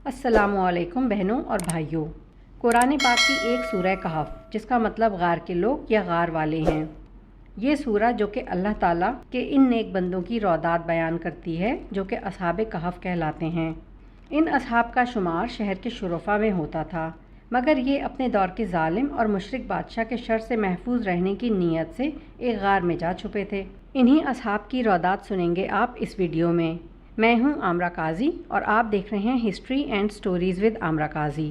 अस्सलाम वालेकुम बहनों और भाइयों। कुरान पाक की एक सूरह कहफ, जिसका मतलब गार के लोग या गार वाले हैं। ये सूरह जो कि अल्लाह ताला के इन नेक बंदों की रौदात बयान करती है जो कि असहाब कहफ कहलाते हैं। इन असहाब का शुमार शहर के शुरफा में होता था, मगर ये अपने दौर के जालिम और मुशरिक बादशाह के शर से महफूज रहने की नीयत से एक गार में जा छुपे थे। इन्हीं असहाब की रौदात सुनेंगे आप इस वीडियो में। मैं हूं आमरा काजी और आप देख रहे हैं हिस्ट्री एंड स्टोरीज़ विद आमरा काजी।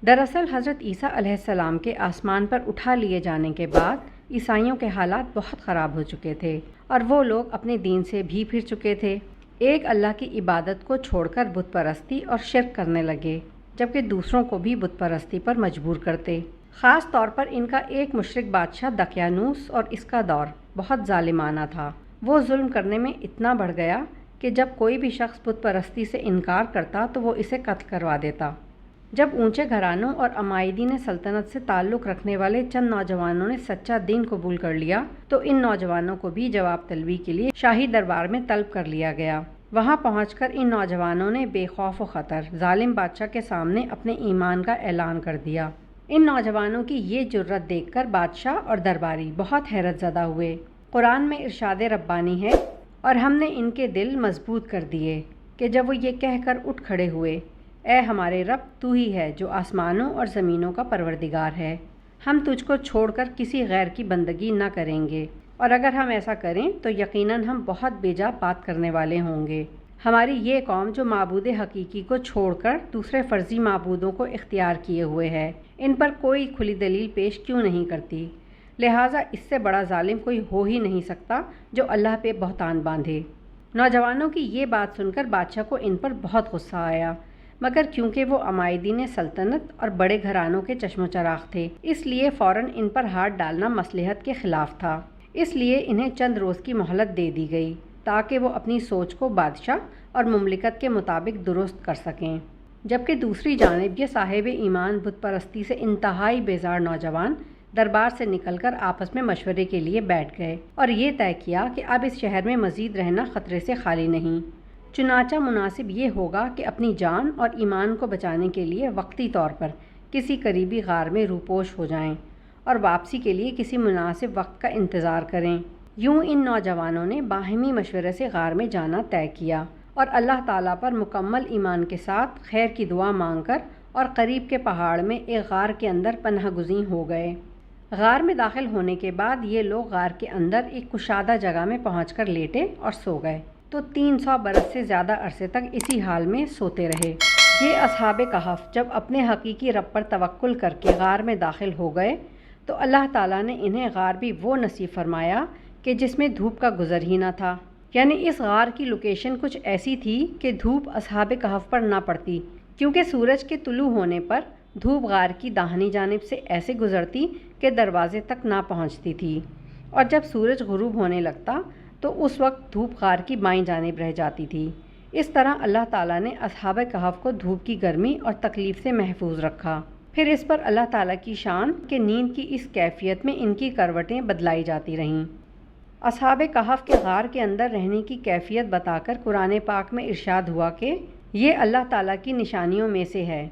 दरअसल हज़रत ईसा अलैहिस्सलाम के आसमान पर उठा लिए जाने के बाद ईसाइयों के हालात बहुत ख़राब हो चुके थे और वो लोग अपने दीन से भी फिर चुके थे। एक अल्लाह की इबादत को छोड़कर बुत परस्ती और शिर्क करने लगे, जबकि दूसरों को भी बुत परस्ती पर मजबूर करते। ख़ास तौर पर इनका एक मुशरिक बादशाह दकियानूस और इसका दौर बहुत जालिमाना था। वो जुल्म करने में इतना बढ़ गया कि जब कोई भी शख्स बुत परस्ती से इनकार करता तो वो इसे कत्ल करवा देता। जब ऊंचे घरानों और अमायदीन सल्तनत से ताल्लुक़ रखने वाले चंद नौजवानों ने सच्चा दीन कबूल कर लिया तो इन नौजवानों को भी जवाब तलबी के लिए शाही दरबार में तलब कर लिया गया। वहां पहुंचकर इन नौजवानों ने बेखौफ व ख़तर जालिम बादशाह के सामने अपने ईमान का ऐलान कर दिया। इन नौजवानों की ये जुर्रत देखकर बादशाह और दरबारी बहुत हैरत ज़दा हुए। कुरान में इरशाद रब्बानी है, और हमने इनके दिल मजबूत कर दिए कि जब वो ये कहकर उठ खड़े हुए, ए हमारे रब, तू ही है जो आसमानों और ज़मीनों का परवरदिगार है। हम तुझको छोड़कर किसी गैर की बंदगी न करेंगे, और अगर हम ऐसा करें तो यकीनन हम बहुत बेजा बात करने वाले होंगे। हमारी ये कौम जो माबूद हकीकी को छोड़कर दूसरे फ़र्ज़ी माबूदों को इख्तियार किए हुए है, इन पर कोई खुली दलील पेश क्यों नहीं करती। लिहाजा इससे बड़ा जालिम कोई हो ही नहीं सकता जो अल्लाह पे बहतान बांधे। नौजवानों की ये बात सुनकर बादशाह को इन पर बहुत गुस्सा आया, मगर क्योंकि वो अमायदीन सल्तनत और बड़े घरानों के चश्मो चराग थे, इसलिए फ़ौरन इन पर हाथ डालना मसलहत के ख़िलाफ़ था। इसलिए इन्हें चंद रोज़ की मोहलत दे दी गई ताकि वो अपनी सोच को बादशाह और मुमलिकत के मुताबिक दुरुस्त कर सकें। जबकि दूसरी जानिब ये साहिब ईमान बुत परस्ती से इंतहाई बेजार नौजवान दरबार से निकलकर आपस में मशवरे के लिए बैठ गए और ये तय किया कि अब इस शहर में मज़ीद रहना ख़तरे से खाली नहीं। चुनाचा मुनासिब ये होगा कि अपनी जान और ईमान को बचाने के लिए वक्ती तौर पर किसी करीबी गार में रूपोश हो जाएं और वापसी के लिए किसी मुनासिब वक्त का इंतज़ार करें। यूं इन नौजवानों ने बाहिमी मशवरे से गार में जाना तय किया और अल्लाह ताला पर मुकम्मल ईमान के साथ खैर की दुआ मांगकर और करीब के पहाड़ में एक गार के अंदर पनाह गुज़ीं हो गए। गार में दाखिल होने के बाद ये लोग गार के अंदर एक कुशादा जगह में पहुंचकर लेटे और सो गए तो 300 बरस से ज़्यादा अरसे तक इसी हाल में सोते रहे। ये असहाब कहफ जब अपने हकीकी रब पर तवक्कुल करके गार में दाखिल हो गए तो अल्लाह ताला ने इन्हें गार भी वो नसीब फरमाया कि जिसमें धूप का गुजर ही ना था। यानी इस गार की लोकेशन कुछ ऐसी थी कि धूप असहाब कहफ पर ना पड़ती, क्योंकि सूरज के तुलू होने पर धूप गार की दाहिनी जानिब से ऐसे गुजरती कि दरवाजे तक ना पहुंचती थी, और जब सूरज गुरूब होने लगता तो उस वक्त धूप गार की बाईं जानिब रह जाती थी। इस तरह अल्लाह ताला ने असहाब कहफ को धूप की गर्मी और तकलीफ़ से महफूज रखा। फिर इस पर अल्लाह ताला की शान कि नींद की इस कैफियत में इनकी करवटें बदलाई जाती रहीं। असहाब कहफ के गार के अंदर रहने की कैफियत बताकर कुरान पाक में इरशाद हुआ कि ये अल्लाह ताला की निशानियों में से है।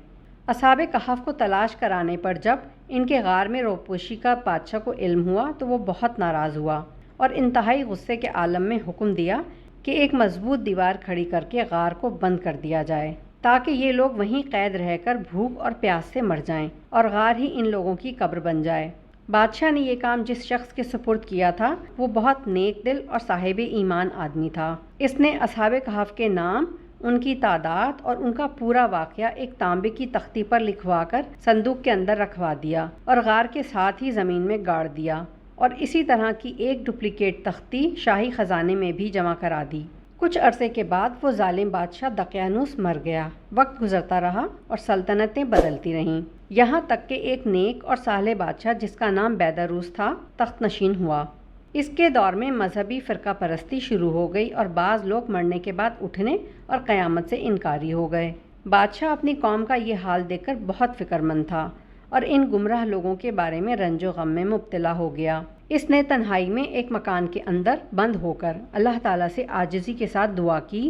असहाब कहफ को तलाश कराने पर जब इनके गार में रोपोशी का बादशाह को इल्म हुआ तो वो बहुत नाराज़ हुआ और इंतहाई गुस्से के आलम में हुक्म दिया कि एक मजबूत दीवार खड़ी करके गार को बंद कर दिया जाए ताकि ये लोग वहीं कैद रहकर भूख और प्यास से मर जाएं और गार ही इन लोगों की कब्र बन जाए। बादशाह ने ये काम जिस शख्स के सुपुर्द किया था वो बहुत नेक दिल और साहिब ईमान आदमी था। इसने असहाब कहफ के नाम, उनकी तादाद और उनका पूरा वाक़या एक तांबे की तख्ती पर लिखवाकर संदूक के अंदर रखवा दिया और गार के साथ ही ज़मीन में गाड़ दिया, और इसी तरह की एक डुप्लिकेट तख्ती शाही ख़जाने में भी जमा करा दी। कुछ अरसे के बाद वो जालिम बादशाह दकियानूस मर गया। वक्त गुजरता रहा और सल्तनतें बदलती रहीं, यहाँ तक कि एक नेक और साले बादशाह जिसका नाम बैदरूस था तख्त नशीन हुआ। इसके दौर में मजहबी फ़िरका परस्ती शुरू हो गई और बाज़ लोग मरने के बाद उठने और क़यामत से इनकारी हो गए। बादशाह अपनी कौम का ये हाल देखकर बहुत फ़िक्रमंद था और इन गुमराह लोगों के बारे में रंजो गम में मुब्तला हो गया। इसने तन्हाई में एक मकान के अंदर बंद होकर अल्लाह ताला से आजिज़ी के साथ दुआ की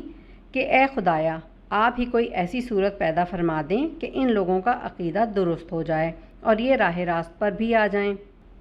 कि ए खुदाया, آپ ہی کوئی ایسی صورت پیدا فرما دیں کہ ان لوگوں کا عقیدہ درست ہو جائے اور یہ راہ راست پر بھی آ جائیں۔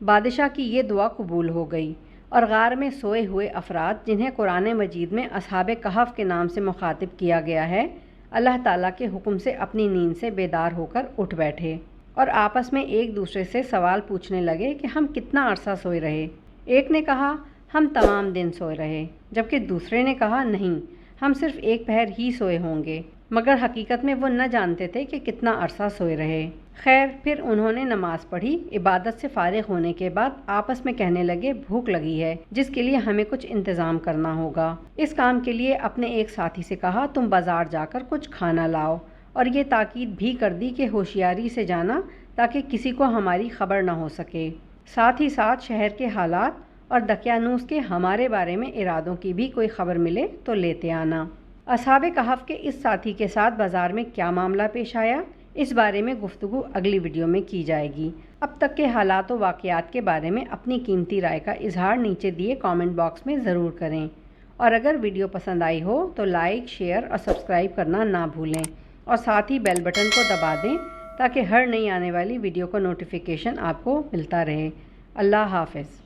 بادشاہ کی یہ دعا قبول ہو گئی اور غار میں سوئے ہوئے افراد جنہیں قرآن مجید میں اصحاب کہف کے نام سے مخاطب کیا گیا ہے، اللہ تعالیٰ کے حکم سے اپنی نیند سے بیدار ہو کر اٹھ بیٹھے اور آپس میں ایک دوسرے سے سوال پوچھنے لگے کہ ہم کتنا عرصہ سوئے رہے۔ ایک نے کہا ہم تمام دن سوئے رہے، جبکہ دوسرے نے کہا نہیں، ہم صرف ایک پہر ہی سوئے ہوں گے، مگر حقیقت میں وہ نہ جانتے تھے کہ کتنا عرصہ سوئے رہے۔ خیر، پھر انہوں نے نماز پڑھی، عبادت سے فارغ ہونے کے بعد آپس میں کہنے لگے بھوک لگی ہے جس کے لیے ہمیں کچھ انتظام کرنا ہوگا۔ اس کام کے لیے اپنے ایک ساتھی سے کہا تم بازار جا کر کچھ کھانا لاؤ، اور یہ تاکید بھی کر دی کہ ہوشیاری سے جانا تاکہ کسی کو ہماری خبر نہ ہو سکے، ساتھ ہی ساتھ شہر کے حالات اور دقیانوس کے ہمارے بارے میں ارادوں کی بھی کوئی خبر ملے تو لیتے آنا۔ اصحاب کہف کے اس ساتھی کے ساتھ بازار میں کیا معاملہ پیش آیا، اس بارے میں گفتگو اگلی ویڈیو میں کی جائے گی۔ اب تک کے حالات و واقعات کے بارے میں اپنی قیمتی رائے کا اظہار نیچے دیے کامنٹ باکس میں ضرور کریں، اور اگر ویڈیو پسند آئی ہو تو لائک، شیئر اور سبسکرائب کرنا نہ بھولیں، اور ساتھ ہی بیل بٹن کو دبا دیں تاکہ ہر نئی آنے والی ویڈیو کا نوٹیفیکیشن آپ کو ملتا رہے۔ اللہ حافظ۔